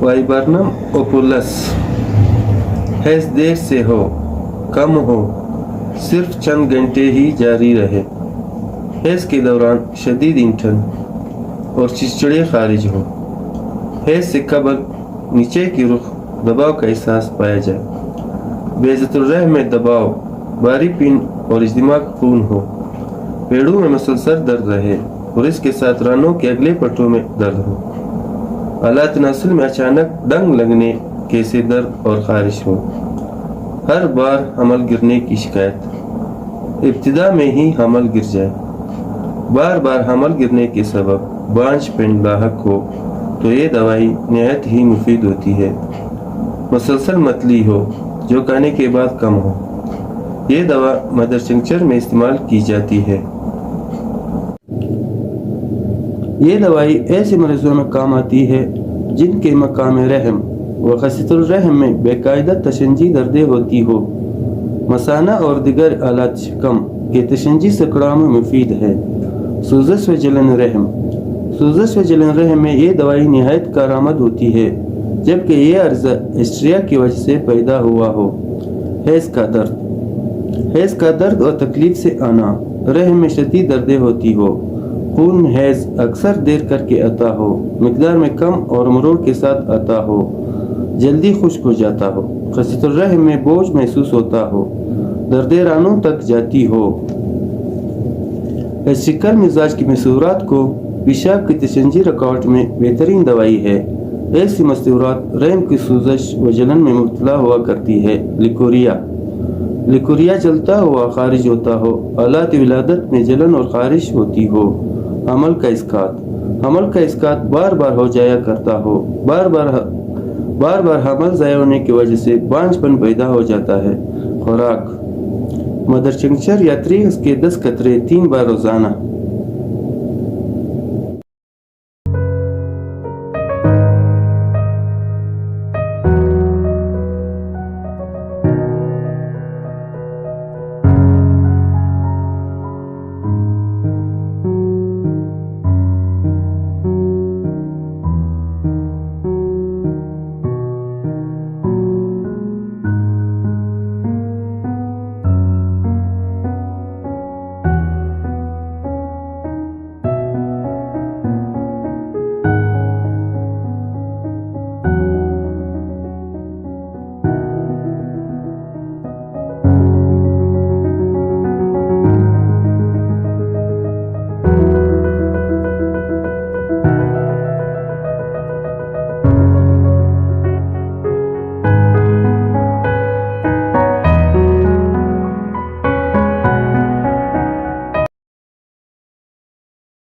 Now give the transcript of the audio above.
وائبرنم اوپولس حیث دیر سے ہو کم ہو صرف چند گھنٹے ہی جاری رہے، حیض کے دوران شدید اینٹھن اور چچڑے خارج ہو، حیض سے قبل نیچے کی رخ دباؤ کا احساس پایا جائے، بیضۃ الرحم میں دباؤ، باری پین اور اجتماع خون ہو، پیڑوں میں مسلسل درد رہے اور اس کے ساتھ رانوں کے اگلے پٹھوں میں درد ہو، اعلیٰ تناسل میں اچانک ڈنگ لگنے کے سے درد اور خارش ہو، ہر بار حمل گرنے کی شکایت، ابتدا میں ہی حمل گر جائے، بار بار حمل گرنے کے سبب بانجھ پن لاحق ہو تو یہ دوائی نہایت ہی مفید ہوتی ہے، مسلسل متلی ہو جو کھانے کے بعد کم ہو، یہ دوا مدر چنکچر میں استعمال کی جاتی ہے۔ یہ دوائی ایسے مریضوں میں کام آتی ہے جن کے مقام رحم و خصیۃ الرحم میں باقاعدہ تشنجی دردیں ہوتی ہو، مثانہ اور دیگر آلات شکم کے تشنجی سکڑوں میں مفید ہے۔ سوزش و جلن رحم، سوزش و جلن رحم میں یہ دوائی نہایت کارآمد ہوتی ہے جبکہ یہ عرضہ ہسٹریا کی وجہ سے پیدا ہوا ہو۔ حیض کا درد، حیض کا درد اور تکلیف سے آنا، رحم میں شدید دردیں ہوتی ہو، خون حیض اکثر دیر کر کے آتا ہو، مقدار میں کم اور مرور کے ساتھ آتا ہو، جلدی خشک ہو جاتا ہو، خصیۃ الرحم میں بوجھ محسوس ہوتا ہو، دردیں رانوں تک جاتی ہو۔ اس شکل مزاج کی مسورات کو پیشاب کی تشنجی رکاوٹ میں بہترین دوائی ہے۔ ایسی مستورات رحم کی سوزش و جلن میں مبتلا ہوا کرتی ہے۔ لیکوریا، لیکوریا جلتا ہوا خارج ہوتا ہو، آلات ولادت میں جلن اور خارش ہوتی ہو، حمل کا اسقاط، حمل کا اسقاط بار بار ہو جایا کرتا ہو، بار بار حمل ضائع ہونے کی وجہ سے بانجھ پن پیدا ہو جاتا ہے۔ خوراک، مدر چنکچر یا 3 کے 10 قطرے 3 بار روزانہ